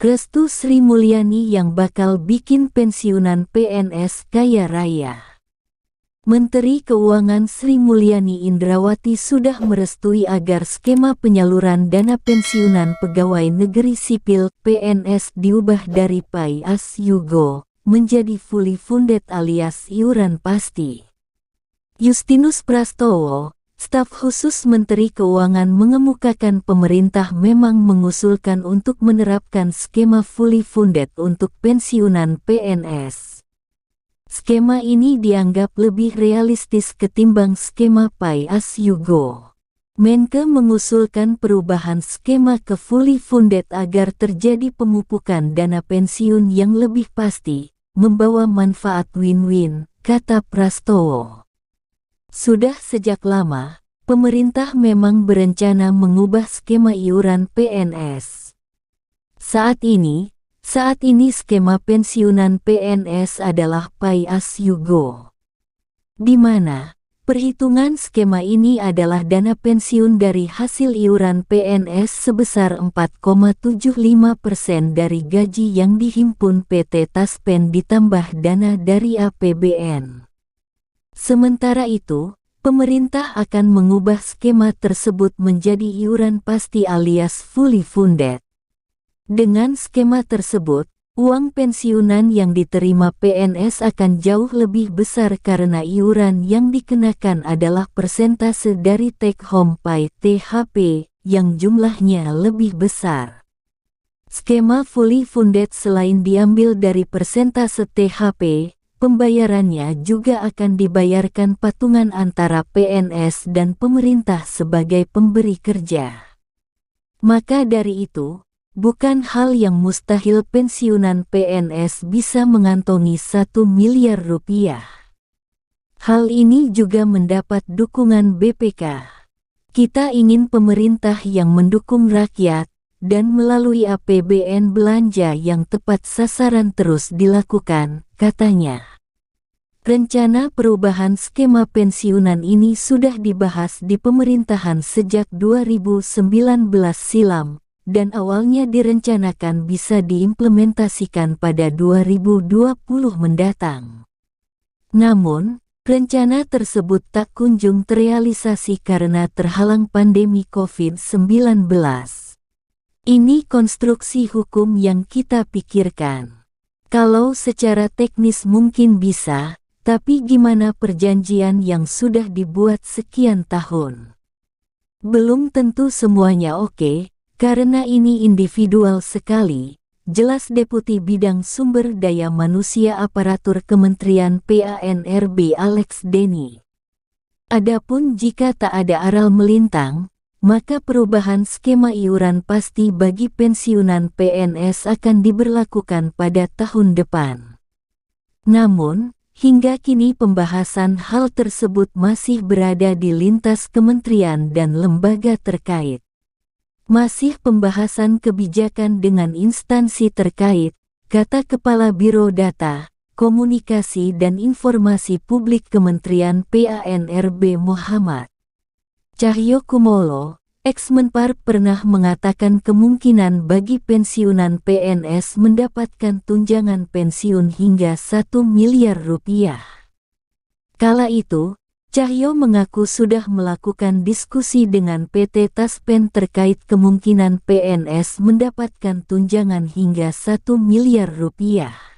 Restu Sri Mulyani yang bakal bikin pensiunan PNS kaya raya. Menteri Keuangan Sri Mulyani Indrawati sudah merestui agar skema penyaluran dana pensiunan pegawai negeri sipil (PNS) diubah dari Pay As You Go menjadi fully funded alias iuran pasti. Justinus Prastowo, staf khusus Menteri Keuangan, mengemukakan pemerintah memang mengusulkan untuk menerapkan skema fully funded untuk pensiunan PNS. Skema ini dianggap lebih realistis ketimbang skema Pay As You Go. Menke mengusulkan perubahan skema ke fully funded agar terjadi pemupukan dana pensiun yang lebih pasti, membawa manfaat win-win, kata Prastowo. Sudah sejak lama, pemerintah memang berencana mengubah skema iuran PNS. Saat ini skema pensiunan PNS adalah Pay As You Go, di mana perhitungan skema ini adalah dana pensiun dari hasil iuran PNS sebesar 4,75% dari gaji yang dihimpun PT Taspen ditambah dana dari APBN. Sementara itu, pemerintah akan mengubah skema tersebut menjadi iuran pasti alias fully funded. Dengan skema tersebut, uang pensiunan yang diterima PNS akan jauh lebih besar karena iuran yang dikenakan adalah persentase dari take home pay (THP) yang jumlahnya lebih besar. Skema fully funded selain diambil dari persentase THP, pembayarannya juga akan dibayarkan patungan antara PNS dan pemerintah sebagai pemberi kerja. Maka dari itu, bukan hal yang mustahil pensiunan PNS bisa mengantongi 1 miliar rupiah. Hal ini juga mendapat dukungan BPK. Kita ingin pemerintah yang mendukung rakyat, dan melalui APBN belanja yang tepat sasaran terus dilakukan, katanya. Rencana perubahan skema pensiunan ini sudah dibahas di pemerintahan sejak 2019 silam, dan awalnya direncanakan bisa diimplementasikan pada 2020 mendatang. Namun, rencana tersebut tak kunjung terrealisasi karena terhalang pandemi COVID-19. Ini konstruksi hukum yang kita pikirkan. Kalau secara teknis mungkin bisa, tapi gimana perjanjian yang sudah dibuat sekian tahun? Belum tentu semuanya oke. Karena ini individual sekali, jelas Deputi Bidang Sumber Daya Manusia Aparatur Kementerian PANRB Alex Denny. Adapun jika tak ada aral melintang, maka perubahan skema iuran pasti bagi pensiunan PNS akan diberlakukan pada tahun depan. Namun, hingga kini pembahasan hal tersebut masih berada di lintas kementerian dan lembaga terkait. Masih pembahasan kebijakan dengan instansi terkait, kata Kepala Biro Data, Komunikasi dan Informasi Publik Kementerian PANRB Muhammad Cahyokumolo. Ex-Menpar pernah mengatakan kemungkinan bagi pensiunan PNS mendapatkan tunjangan pensiun hingga 1 miliar rupiah. Kala itu, Cahyo mengaku sudah melakukan diskusi dengan PT Taspen terkait kemungkinan PNS mendapatkan tunjangan hingga 1 miliar rupiah.